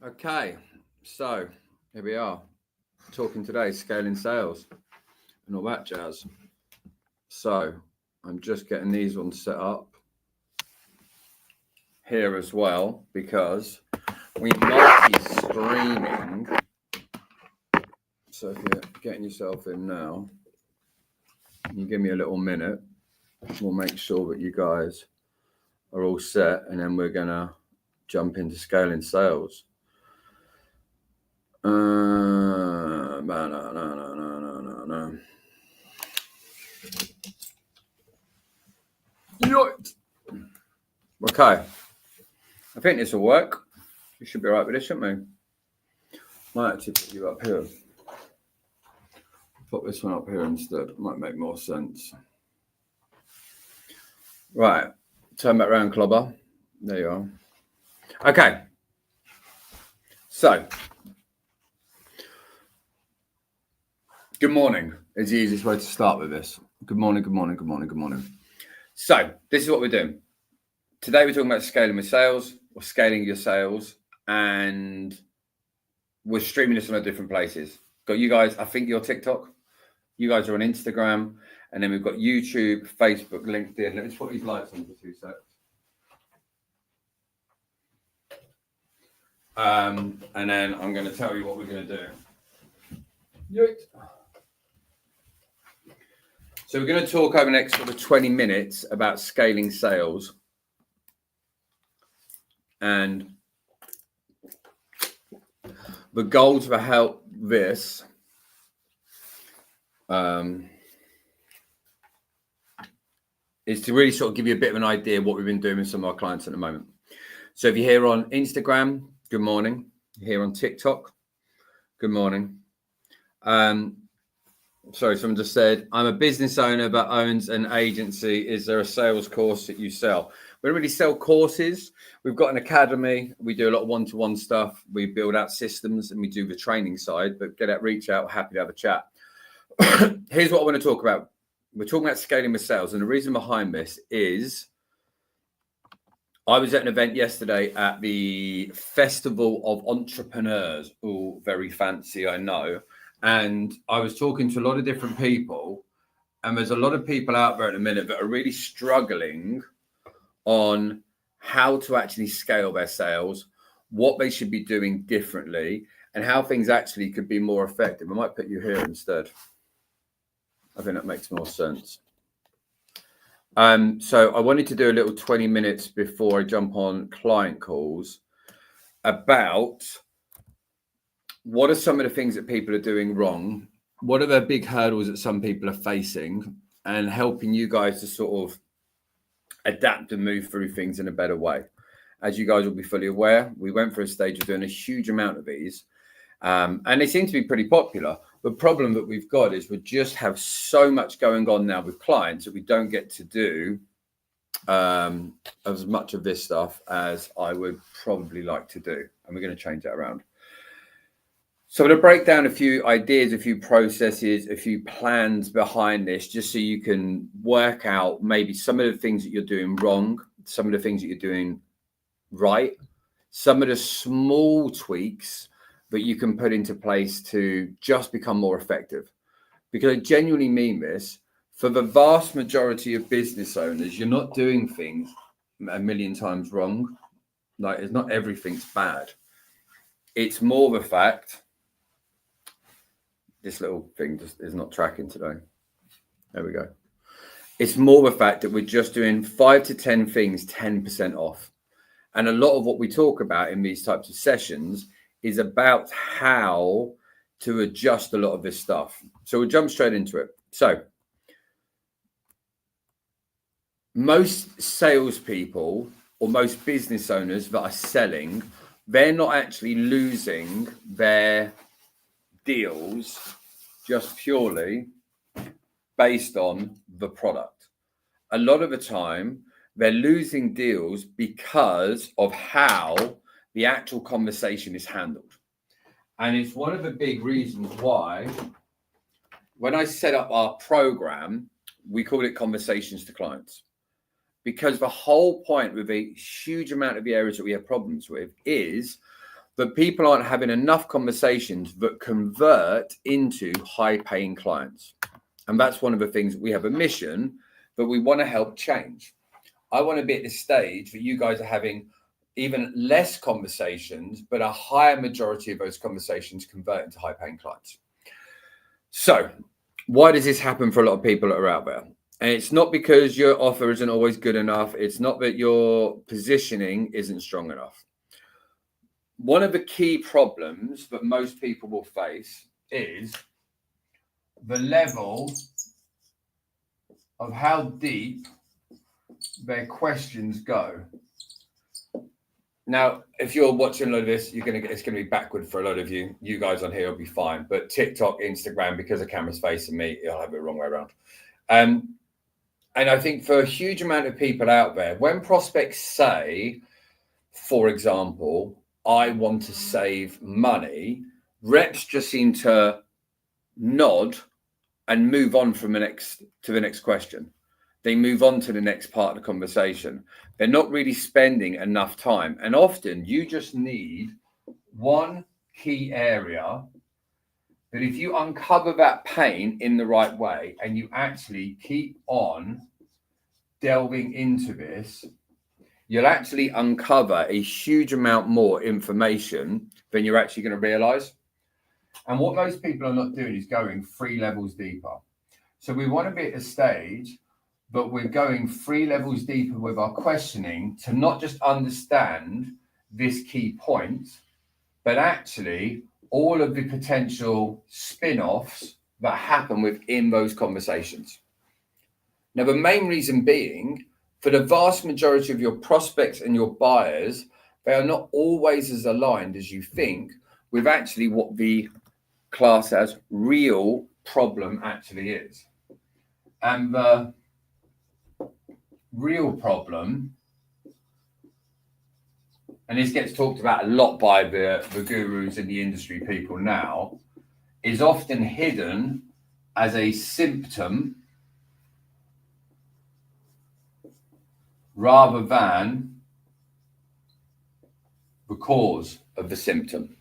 Okay, so here we are talking today scaling sales and all that jazz. So I'm just getting these ones set up here as well because we're multi-streaming. So if you're getting yourself in now, you give me a little minute, we'll make sure that you guys are all set, and then we're gonna jump into scaling sales. No. Okay, I think this will work. You should be right with this, shouldn't we? Might actually put you up here. Put this one up here instead. Might make more sense. Right, turn back around, Clobber. There you are. Okay, so good morning is the easiest way to start with this. Good morning. So this is what we're doing. Today we're talking about scaling with sales, or scaling your sales, and we're streaming this on different places. Got you guys, I think you're TikTok. You guys are on Instagram, and then we've got YouTube, Facebook, LinkedIn. Let me just put these lights on for 2 seconds. And then I'm going to tell you what we're going to do. So we're going to talk over the next sort of 20 minutes about scaling sales. And the goal to help this is to really sort of give you a bit of an idea of what we've been doing with some of our clients at the moment. So if you're here on Instagram, good morning. Here on TikTok, good morning. Sorry, someone just said, I'm a business owner that owns an agency. Is there a sales course that you sell? We don't really sell courses. We've got an academy. We do a lot of one-to-one stuff. We build out systems and we do the training side, but get out, reach out, happy to have a chat. Here's what I want to talk about. We're talking about scaling with sales. And the reason behind this is I was at an event yesterday at the Festival of Entrepreneurs. Oh, very fancy, I know. And I was talking to a lot of different people, and there's a lot of people out there at the minute that are really struggling on how to actually scale their sales, what they should be doing differently, and how things actually could be more effective. I might put you here instead. I think that makes more sense. So I wanted to do a little 20 minutes before I jump on client calls about what are some of the things that people are doing wrong? What are the big hurdles that some people are facing, and helping you guys to sort of adapt and move through things in a better way. As you guys will be fully aware, we went through a stage of doing a huge amount of these, and they seem to be pretty popular. The problem that we've got is we just have so much going on now with clients that we don't get to do as much of this stuff as I would probably like to do, and we're going to change that around. So I'm going to break down a few ideas, a few processes, a few plans behind this, just so you can work out maybe some of the things that you're doing wrong, some of the things that you're doing right, some of the small tweaks that you can put into place to just become more effective. Because I genuinely mean this, for the vast majority of business owners, you're not doing things a million times wrong. Like, it's not everything's bad. It's more the fact this little thing just is not tracking today. There we go. It's more the fact that we're just doing 5 to 10 things 10% off. And a lot of what we talk about in these types of sessions is about how to adjust a lot of this stuff. So we'll jump straight into it. So most salespeople or most business owners that are selling, they're not actually losing their deals just purely based on the product. A lot of the time, they're losing deals because of how the actual conversation is handled. And it's one of the big reasons why, when I set up our program, we call it Conversations to Clients. Because the whole point with a huge amount of the areas that we have problems with is But people aren't having enough conversations that convert into high-paying clients. And that's one of the things. We have a mission, but we want to help change. I want to be at this stage that you guys are having even less conversations, but a higher majority of those conversations convert into high-paying clients. So why does this happen for a lot of people that are out there? And it's not because your offer isn't always good enough. It's not that your positioning isn't strong enough. One of the key problems that most people will face is the level of how deep their questions go. Now, if you're watching a lot of this, it's going to be backward for a lot of you. You guys on here will be fine, but TikTok, Instagram, because the camera's facing me, it'll have it the wrong way around. And I think for a huge amount of people out there, when prospects say, for example, I want to save money, reps just seem to nod and move on from the next question. They move on to the next part of the conversation. They're not really spending enough time. And often you just need one key area that if you uncover that pain in the right way and you actually keep on delving into this, you'll actually uncover a huge amount more information than you're actually going to realize. And what most people are not doing is going 3 levels deeper. So we want to be at a stage, but we're going 3 levels deeper with our questioning to not just understand this key point, but actually all of the potential spin-offs that happen within those conversations. Now, the main reason being, for the vast majority of your prospects and your buyers, they are not always as aligned as you think with actually what the class as real problem actually is. And the real problem, and this gets talked about a lot by the gurus and the industry people now, is often hidden as a symptom rather than the cause of the symptom.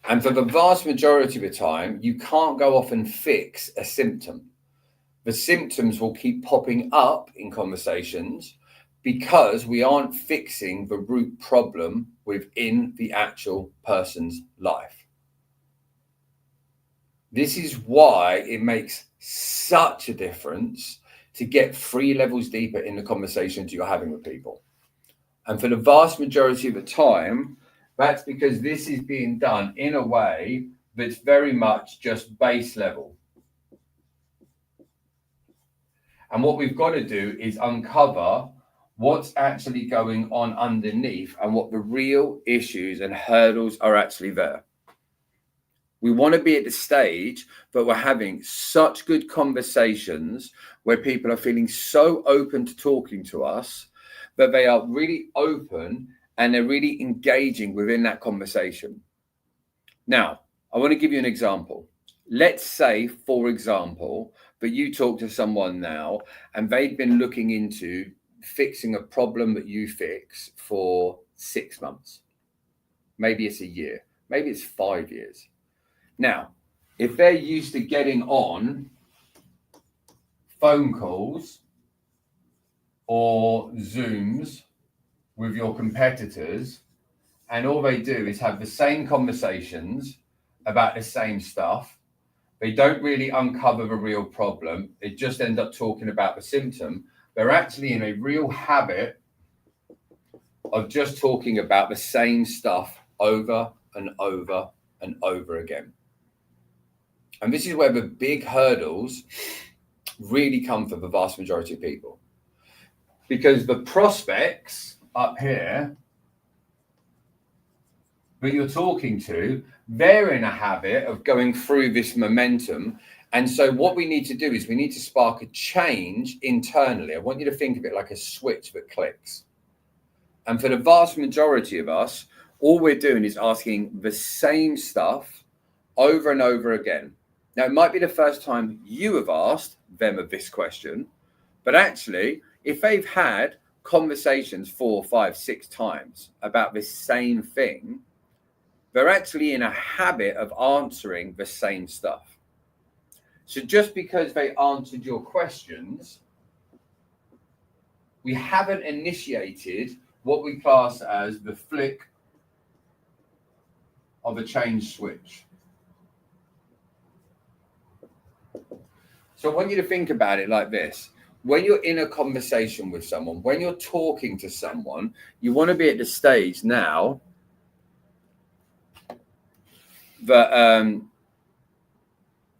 And for the vast majority of the time, you can't go off and fix a symptom. The symptoms will keep popping up in conversations because we aren't fixing the root problem within the actual person's life. This is why it makes such a difference to get 3 levels deeper in the conversations you're having with people. And for the vast majority of the time, that's because this is being done in a way that's very much just base level. And what we've got to do is uncover what's actually going on underneath and what the real issues and hurdles are actually there. We want to be at the stage that we're having such good conversations where people are feeling so open to talking to us that they are really open and they're really engaging within that conversation. Now, I want to give you an example. Let's say, for example, that you talk to someone now and they've been looking into fixing a problem that you fix for 6 months. Maybe it's a year, maybe it's 5 years. Now, if they're used to getting on phone calls or Zooms with your competitors, and all they do is have the same conversations about the same stuff, they don't really uncover the real problem. They just end up talking about the symptom. They're actually in a real habit of just talking about the same stuff over and over and over again. And this is where the big hurdles really come for the vast majority of people. Because the prospects up here that you're talking to, they're in a habit of going through this momentum. And so what we need to do is we need to spark a change internally. I want you to think of it like a switch that clicks. And for the vast majority of us, all we're doing is asking the same stuff over and over again. Now, it might be the first time you have asked them of this question, but actually, if they've had conversations 4, 5, 6 times about this same thing, they're actually in a habit of answering the same stuff. So just because they answered your questions, we haven't initiated what we class as the flick of a change switch. So I want you to think about it like this. When you're in a conversation with someone, when you're talking to someone, you want to be at the stage now that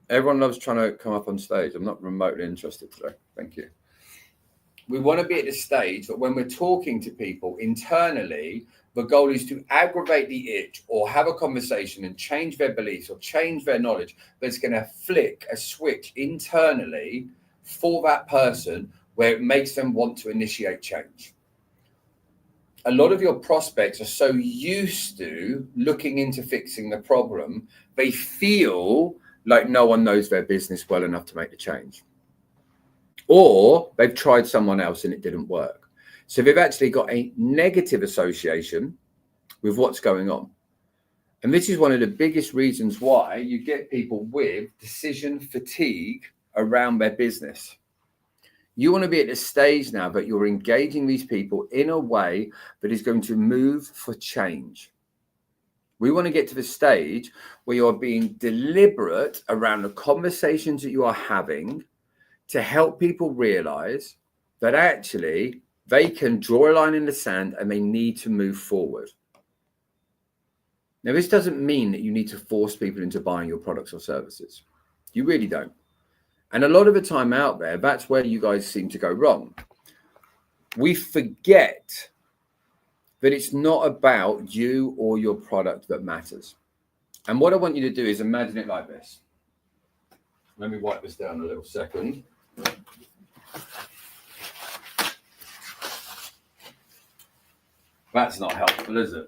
everyone loves trying to come up on stage. I'm not remotely interested today. Thank you. We want to be at the stage that when we're talking to people internally, the goal is to aggravate the itch or have a conversation and change their beliefs or change their knowledge. That's going to flick a switch internally for that person where it makes them want to initiate change. A lot of your prospects are so used to looking into fixing the problem, they feel like no one knows their business well enough to make the change. Or they've tried someone else and it didn't work. So they've actually got a negative association with what's going on. And this is one of the biggest reasons why you get people with decision fatigue around their business. You want to be at the stage now that you're engaging these people in a way that is going to move for change. We want to get to the stage where you're being deliberate around the conversations that you are having to help people realize that actually they can draw a line in the sand and they need to move forward. Now, this doesn't mean that you need to force people into buying your products or services. You really don't. And a lot of the time out there, that's where you guys seem to go wrong. We forget that it's not about you or your product that matters. And what I want you to do is imagine it like this. Let me wipe this down a little second. That's not helpful, is it?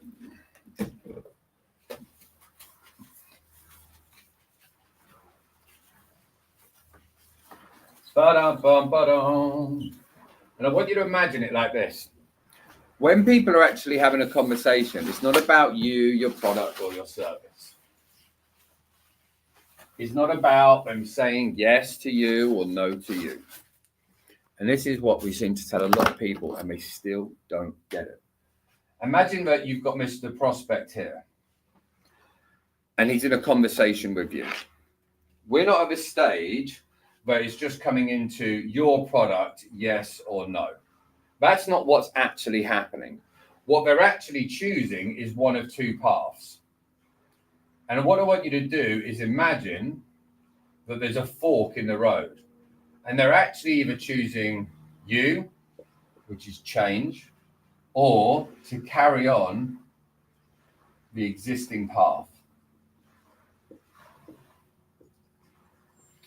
Ba-dum-bum-ba-dum. And I want you to imagine it like this. When people are actually having a conversation, it's not about you, your product, or your service. It's not about them saying yes to you or no to you. And this is what we seem to tell a lot of people, and they still don't get it. Imagine that you've got Mr. Prospect here, and he's in a conversation with you. We're not at this stage where it's just coming into your product, yes or no. That's not what's actually happening. What they're actually choosing is one of two paths. And what I want you to do is imagine that there's a fork in the road. And they're actually either choosing you, which is change, or to carry on the existing path.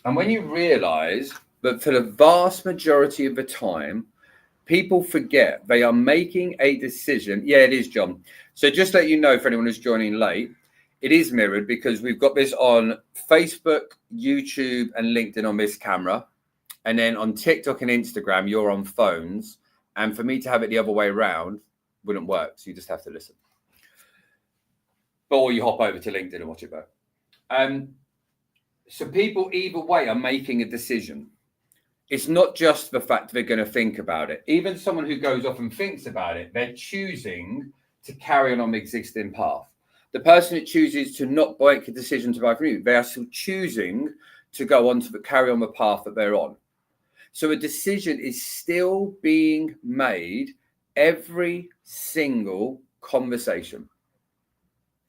And when you realize that for the vast majority of the time, people forget they are making a decision. Yeah, it is, John. So just let you know, for anyone who's joining late, it is mirrored because we've got this on Facebook, YouTube, and LinkedIn on this camera. And then on TikTok and Instagram, you're on phones. And for me to have it the other way around wouldn't work. So you just have to listen. Or you hop over to LinkedIn and watch it both. So people either way are making a decision. It's not just the fact they're going to think about it. Even someone who goes off and thinks about it, they're choosing to carry on the existing path. The person that chooses to not make a decision to buy from you, they are still choosing to go on to carry on the path that they're on. So a decision is still being made every single conversation.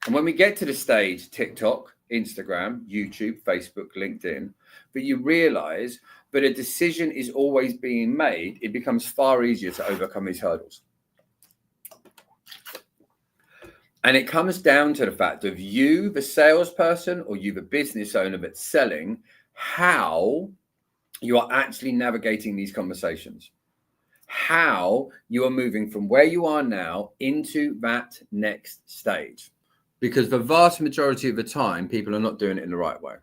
And when we get to the stage, TikTok, Instagram, YouTube, Facebook, LinkedIn, but you realize that a decision is always being made, it becomes far easier to overcome these hurdles. And it comes down to the fact of you, the salesperson, or you, the business owner that's selling, how you are actually navigating these conversations, how you are moving from where you are now into that next stage. Because the vast majority of the time, people are not doing it in the right way.